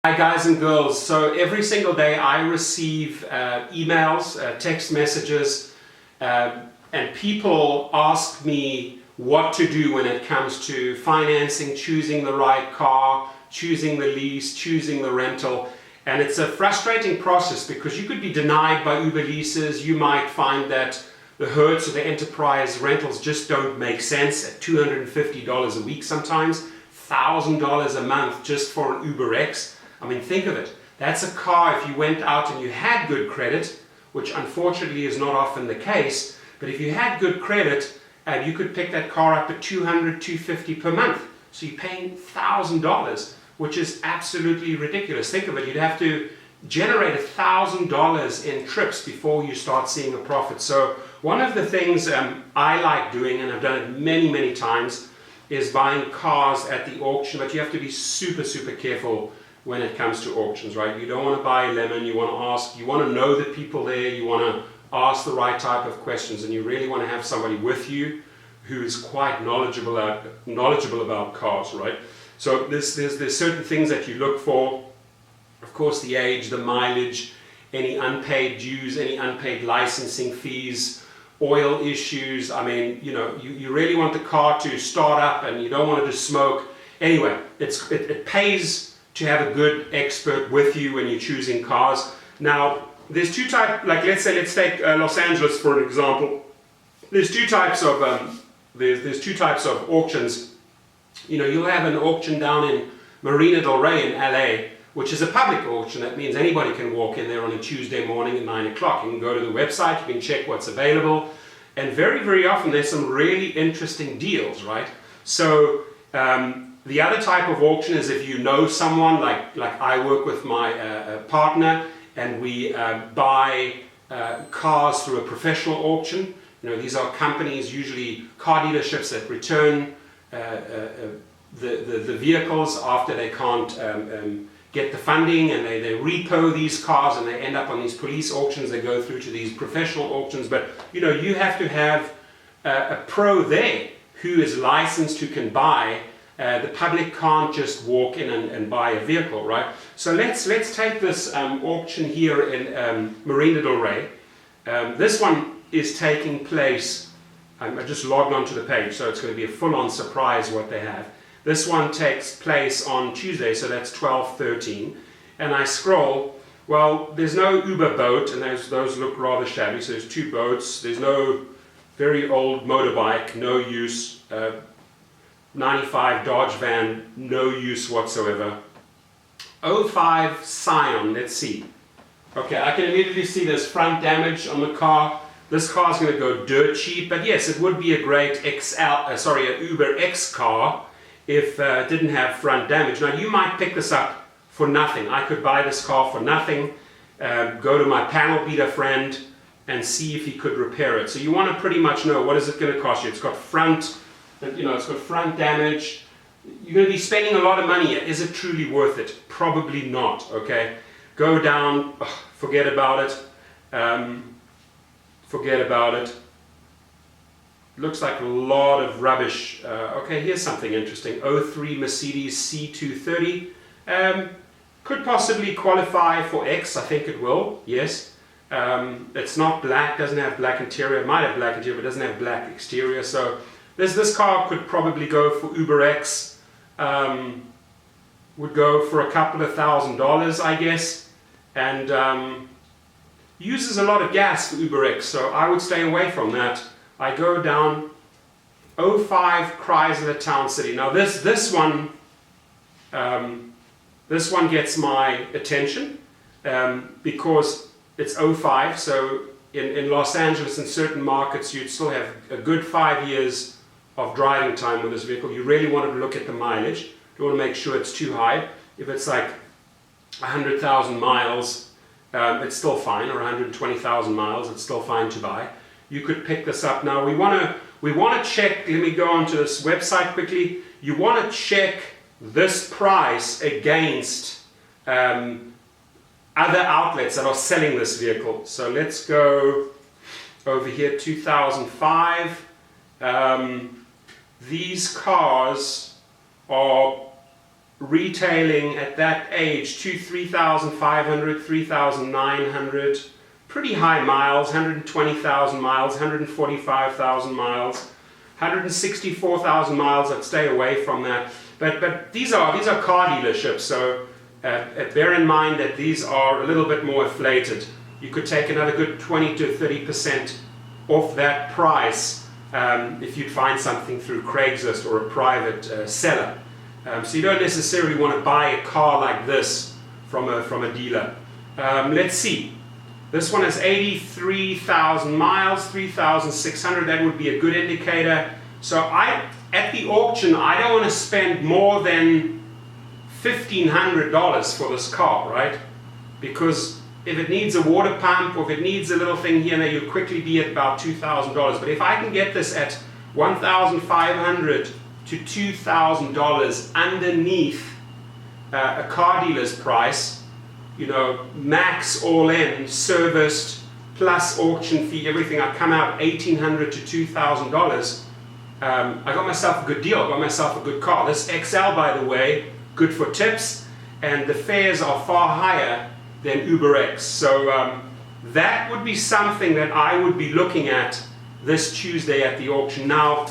Hi guys and girls, so every single day I receive emails, text messages, and people ask me what to do when it comes to financing, choosing the right car, choosing the lease, choosing the rental. And it's a frustrating process because you could be denied by Uber leases. You might find that the Hertz or the Enterprise rentals just don't make sense at $250 a week sometimes, $1,000 a month just for an UberX. I mean, think of it. That's a car if you went out and you had good credit, which unfortunately is not often the case, but if you had good credit, you could pick that car up at $200, $250 per month. So you're paying $1,000, which is absolutely ridiculous. Think of it, you'd have to generate $1,000 in trips before you start seeing a profit. So one of the things I like doing, and I've done it many, many times, is buying cars at the auction, but you have to be super, super careful when it comes to auctions, right? You don't want to buy a lemon, you want to ask, you want to know the people there, you want to ask the right type of questions, and you really want to have somebody with you who is quite knowledgeable about cars, right? So there's certain things that you look for. Of course, the age, the mileage, any unpaid dues, any unpaid licensing fees, oil issues. I mean, you know, you really want the car to start up and you don't want it to smoke. Anyway, it pays to have a good expert with you when you're choosing cars. Now, there's two types, like let's take Los Angeles for an example. There's two types of there's two types of auctions. You know, you'll have an auction down in Marina Del Rey in LA, which is a public auction. That means anybody can walk in there on a Tuesday morning at 9 o'clock. You can go to the website, you can check what's available, and very, very often there's some really interesting deals, right? So the other type of auction is if you know someone, like I work with my partner, and we buy cars through a professional auction. You know, these are companies, usually car dealerships, that return the vehicles after they can't get the funding, and they repo these cars and they end up on these police auctions. They go through to these professional auctions, but you know, you have to have a pro there who is licensed, who can buy. The public can't just walk in and buy a vehicle, right? So let's take this auction here in Marina Del Rey. This one is taking place, I just logged onto the page, so it's going to be a full-on surprise what they have. This one takes place on Tuesday, so that's 12/13, and I scroll. Well, there's no Uber boat, and those look rather shabby, so there's two boats. There's no very old motorbike, no use. 95 Dodge van, no use whatsoever. 05 Scion, let's see. Okay, I can immediately see there's front damage on the car. This car is going to go dirt cheap, but yes, it would be a great an Uber X car if it didn't have front damage. Now, you might pick this up for nothing. I could buy this car for nothing, go to my panel beater friend and see if he could repair it. So you want to pretty much know what is it going to cost you. It's got front damage. You're going to be spending a lot of money. Is it truly worth it? Probably not, okay? Go down, forget about it. Forget about it. Looks like a lot of rubbish. Okay, here's something interesting. 03 Mercedes C230. Could possibly qualify for X. I think it will, yes. It's not black, doesn't have black interior. It might have black interior, but doesn't have black exterior. So this car could probably go for UberX. Would go for a couple of $1,000s, I guess. And uses a lot of gas for UberX, so I would stay away from that. I go down 05 Chrysler Town City. Now this one gets my attention because it's 05. So in Los Angeles, in certain markets, you'd still have a good 5 years of driving time with this vehicle. You really want to look at the mileage. You want to make sure it's too high. If it's like 100,000 miles, it's still fine, or 120,000 miles, it's still fine to buy. You could pick this up. Now we want to check. Let me go onto this website quickly. You want to check this price against other outlets that are selling this vehicle. So let's go over here, 2005. These cars are retailing at that age to 3,500, 3,900, pretty high miles, 120,000 miles, 145,000 miles, 164,000 miles. I'd stay away from that. But these are car dealerships, so bear in mind that these are a little bit more inflated. You could take another good 20 to 30% off that price if you'd find something through Craigslist or a private seller. So you don't necessarily want to buy a car like this from a dealer. Let's see. This one has 83,000 miles, 3,600. That would be a good indicator. So at the auction, I don't want to spend more than $1,500 for this car, right? Because if it needs a water pump or if it needs a little thing here and there, you'll quickly be at about $2,000. But if I can get this at $1,500 to $2,000 underneath a car dealer's price, you know, max all in, serviced, plus auction fee, everything, I come out $1,800 to $2,000. I got myself a good deal, I got myself a good car. This XL, by the way, good for tips, and the fares are far higher than UberX. So that would be something that I would be looking at this Tuesday at the auction. Now,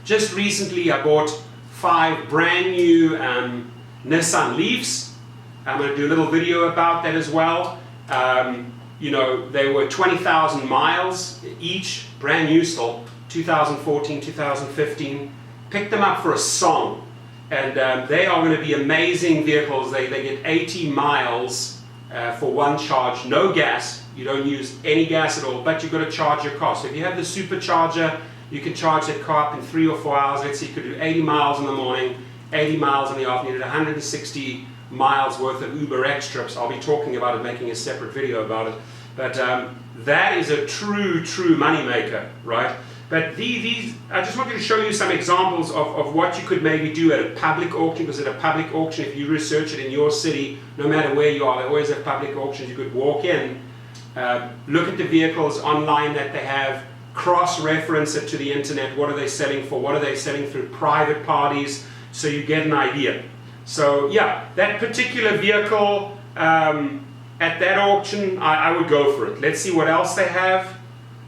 just recently I bought 5 brand new Nissan Leafs. I'm going to do a little video about that as well. You know, they were 20,000 miles each, brand new still, 2014, 2015. Picked them up for a song, and they are going to be amazing vehicles. They get 80 miles for one charge, no gas. You don't use any gas at all, but you've got to charge your car. So if you have the supercharger, you can charge that car up in 3 or 4 hours. Let's say you could do 80 miles in the morning, 80 miles in the afternoon, 160 miles worth of UberX trips. I'll be talking about it, making a separate video about it. But that is a true money maker, right? But these, I just wanted to show you some examples of what you could maybe do at a public auction, because at a public auction, if you research it in your city, no matter where you are, they always have public auctions. You could walk in, look at the vehicles online that they have, cross-reference it to the internet. What are they selling for? What are they selling through private parties? So you get an idea. So yeah, that particular vehicle at that auction, I would go for it. Let's see what else they have.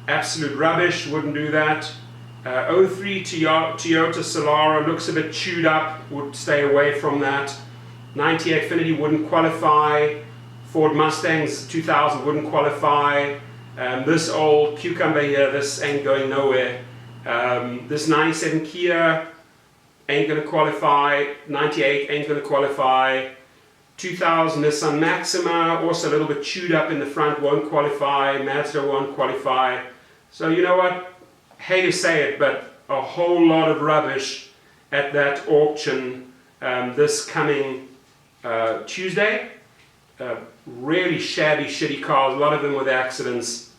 Absolute rubbish, wouldn't do that. 03 Toyota Solara looks a bit chewed up, would stay away from that. 98 Infiniti wouldn't qualify. Ford Mustangs 2000 wouldn't qualify. This old cucumber here, this ain't going nowhere. This 97 Kia ain't going to qualify. 98 ain't going to qualify. 2000 Nissan Maxima, also a little bit chewed up in the front, won't qualify. Mazda won't qualify. So you know what, hate to say it, but a whole lot of rubbish at that auction this coming Tuesday. Really shabby, shitty cars, a lot of them with accidents.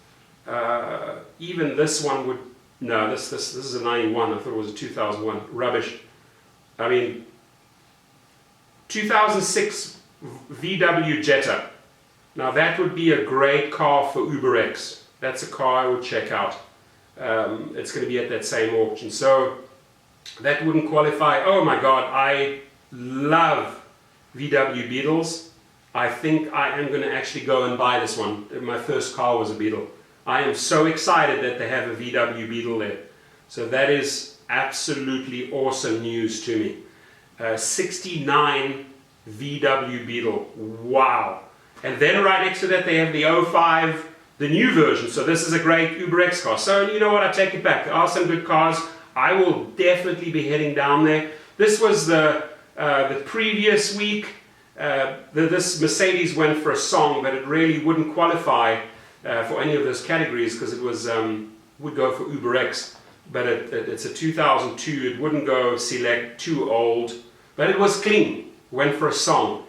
Even this one would, no, this is a 91, I thought it was a 2001, rubbish. I mean, 2006 VW Jetta. Now that would be a great car for UberX. That's a car I would check out. It's going to be at that same auction. So that wouldn't qualify. Oh my God, I love VW Beetles. I think I am going to actually go and buy this one. My first car was a Beetle. I am so excited that they have a VW Beetle there. So that is absolutely awesome news to me. 69 VW Beetle. Wow. And then right next to that they have the 05, the new version. So this is a great UberX car. So you know what, I take it back. There are some good cars. I will definitely be heading down there. This was the previous week. This Mercedes went for a song, but it really wouldn't qualify for any of those categories because it was would go for UberX. But it's a 2002. It wouldn't go select, too old. But it was clean. Went for a song.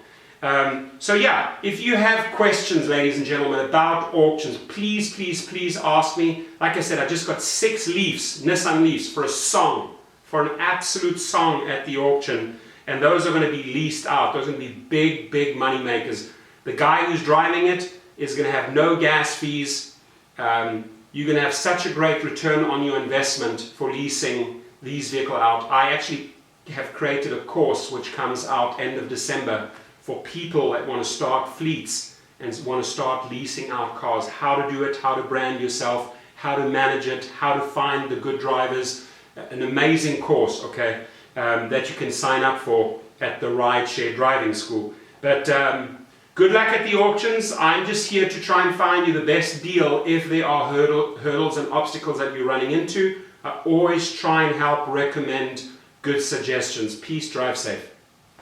So yeah, if you have questions, ladies and gentlemen, about auctions, please ask me. Like I said, I just got 6 Leafs, Nissan Leafs, for a song, for an absolute song at the auction. And those are going to be leased out. Those are going to be big money makers. The guy who's driving it is going to have no gas fees. You're going to have such a great return on your investment for leasing these vehicles out. I actually have created a course which comes out end of December for people that want to start fleets and want to start leasing out cars. How to do it, how to brand yourself, how to manage it, how to find the good drivers. An amazing course, okay, that you can sign up for at the Rideshare Driving School. But good luck at the auctions. I'm just here to try and find you the best deal if there are hurdles and obstacles that you're running into. I always try and help recommend good suggestions. Peace, drive safe.